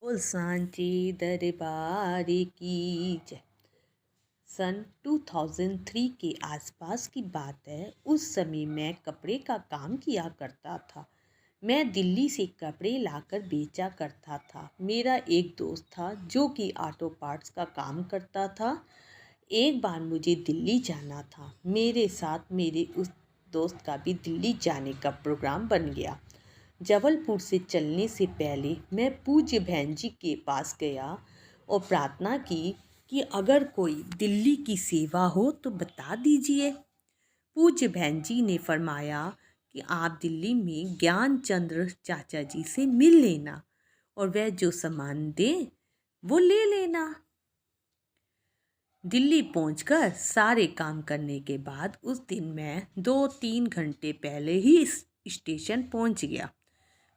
बोल सांची दरबार की जय। सन 2003 के आसपास की बात है। उस समय मैं कपड़े का काम किया करता था। मैं दिल्ली से कपड़े लाकर बेचा करता था। मेरा एक दोस्त था जो कि ऑटो पार्ट्स का काम करता था। एक बार मुझे दिल्ली जाना था। मेरे साथ मेरे उस दोस्त का भी दिल्ली जाने का प्रोग्राम बन गया। जबलपुर से चलने से पहले मैं पूज्य बहन जी के पास गया और प्रार्थना की कि अगर कोई दिल्ली की सेवा हो तो बता दीजिए। पूज्य बहन जी ने फरमाया कि आप दिल्ली में ज्ञान चंद्र चाचा जी से मिल लेना और वह जो सामान दे वो ले लेना। दिल्ली पहुंचकर सारे काम करने के बाद उस दिन मैं 2-3 घंटे पहले ही इस स्टेशन पहुंच गया।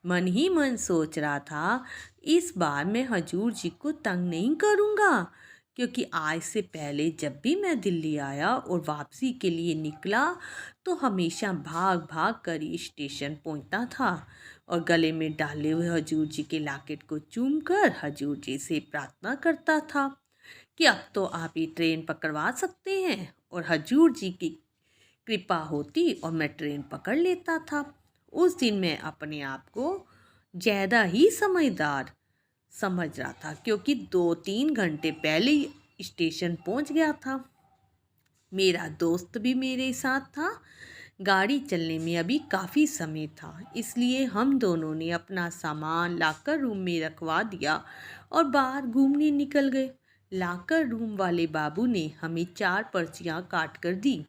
मन ही मन सोच रहा था, इस बार मैं हजूर जी को तंग नहीं करूँगा, क्योंकि आज से पहले जब भी मैं दिल्ली आया और वापसी के लिए निकला तो हमेशा भाग भाग कर ही स्टेशन पहुंचता था और गले में डाले हुए हजूर जी के लॉकेट को चूमकर हजूर जी से प्रार्थना करता था कि अब तो आप ही ट्रेन पकड़वा सकते हैं, और हजूर जी की कृपा होती और मैं ट्रेन पकड़ लेता था। उस दिन मैं अपने आप को ज़्यादा ही समझदार समझ रहा था, क्योंकि 2-3 घंटे पहले ही स्टेशन पहुंच गया था। मेरा दोस्त भी मेरे साथ था। गाड़ी चलने में अभी काफ़ी समय था, इसलिए हम दोनों ने अपना सामान लाकर रूम में रखवा दिया और बाहर घूमने निकल गए। लाकर रूम वाले बाबू ने हमें 4 पर्चियाँ काट कर दी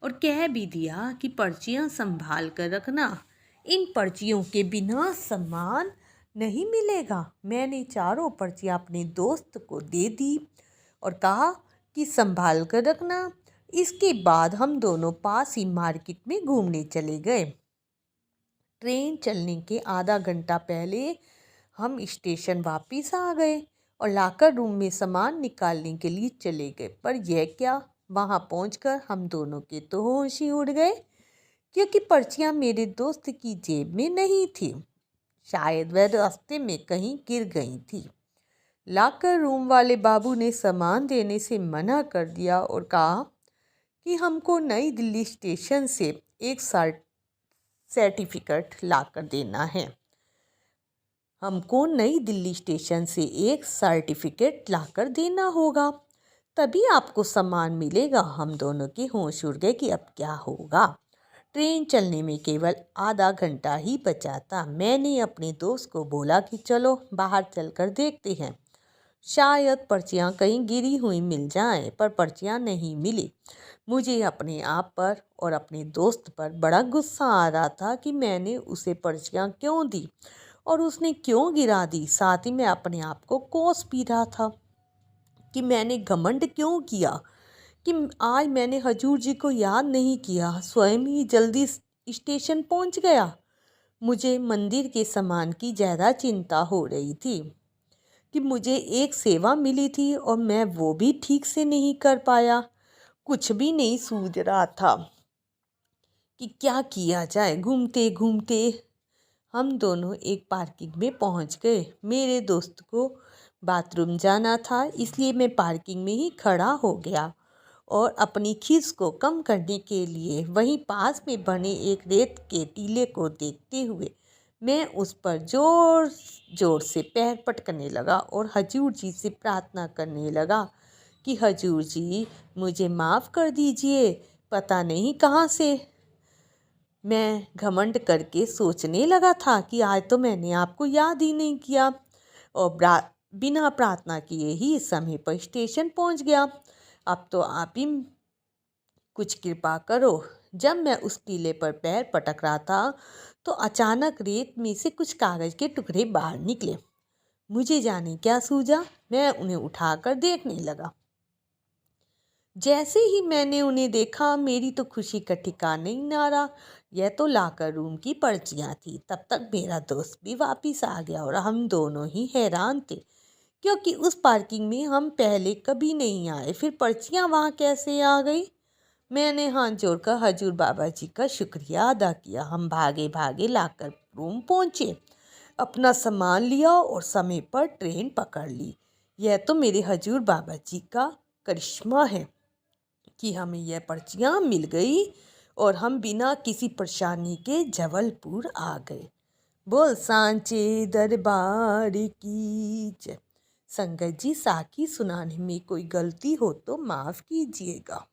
और कह भी दिया कि पर्चियाँ संभाल कर रखना, इन पर्चियों के बिना सामान नहीं मिलेगा। मैंने चारों पर्चियाँ अपने दोस्त को दे दी और कहा कि संभाल कर रखना। इसके बाद हम दोनों पास ही मार्केट में घूमने चले गए। ट्रेन चलने के आधा घंटा पहले हम स्टेशन वापस आ गए और लाकर रूम में सामान निकालने के लिए चले गए। पर यह क्या, वहाँ पहुंचकर हम दोनों के तो होश ही उड़ गए, क्योंकि पर्चियाँ मेरे दोस्त की जेब में नहीं थी। शायद वह रास्ते में कहीं गिर गई थी। लाकर रूम वाले बाबू ने सामान देने से मना कर दिया और कहा कि हमको नई दिल्ली स्टेशन से एक सर्टिफिकेट लाकर देना है। हमको नई दिल्ली स्टेशन से एक सर्टिफिकेट लाकर देना होगा, तभी आपको सामान मिलेगा। हम दोनों के होश उड़ गए कि अब क्या होगा। ट्रेन चलने में केवल आधा घंटा ही बचा था। मैंने अपने दोस्त को बोला कि चलो बाहर चलकर देखते हैं, शायद पर्चियाँ कहीं गिरी हुई मिल जाएं, पर पर्चियाँ नहीं मिली। मुझे अपने आप पर और अपने दोस्त पर बड़ा गुस्सा आ रहा था कि मैंने उसे पर्चियाँ क्यों दी और उसने क्यों गिरा दी। साथ ही मैं अपने आप को कोस भी रहा था कि मैंने घमंड क्यों किया, कि आज मैंने हजूर जी को याद नहीं किया, स्वयं ही जल्दी स्टेशन पहुंच गया। मुझे मंदिर के सामान की ज़्यादा चिंता हो रही थी कि मुझे एक सेवा मिली थी और मैं वो भी ठीक से नहीं कर पाया। कुछ भी नहीं सूझ रहा था कि क्या किया जाए। घूमते घूमते हम दोनों एक पार्किंग में पहुंच गए। मेरे दोस्त को बाथरूम जाना था, इसलिए मैं पार्किंग में ही खड़ा हो गया और अपनी खीस को कम करने के लिए वहीं पास में बने एक रेत के टीले को देखते हुए मैं उस पर जोर जोर से पैर पटकने लगा और हजूर जी से प्रार्थना करने लगा कि हजूर जी मुझे माफ़ कर दीजिए। पता नहीं कहाँ से मैं घमंड करके सोचने लगा था कि आज तो मैंने आपको याद ही नहीं किया, और बिना प्रार्थना किए ही समय पर स्टेशन पहुंच गया। अब तो आप ही कुछ कृपा करो। जब मैं उस टीले पर पैर पटक रहा था तो अचानक रेत में से कुछ कागज़ के टुकड़े बाहर निकले। मुझे जाने क्या सूझा, मैं उन्हें उठाकर देखने लगा। जैसे ही मैंने उन्हें देखा मेरी तो खुशी का ठिकाना ही ना रहा। यह तो लाकर रूम की पर्चियाँ थी। तब तक मेरा दोस्त भी वापस आ गया और हम दोनों ही हैरान थे, क्योंकि उस पार्किंग में हम पहले कभी नहीं आए, फिर पर्चियाँ वहाँ कैसे आ गई। मैंने हाथ जोड़कर हजूर बाबा जी का शुक्रिया अदा किया। हम भागे भागे लाकर रूम पहुँचे। अपना सामान लिया और समय पर ट्रेन पकड़ ली। यह तो मेरे हजूर बाबा जी का करिश्मा है कि हमें यह पर्चियाँ मिल गई और हम बिना किसी परेशानी के जबलपुर आ गए। बोल सांचे दरबार की जय। संगत जी, साखी सुनाने में कोई गलती हो तो माफ़ कीजिएगा।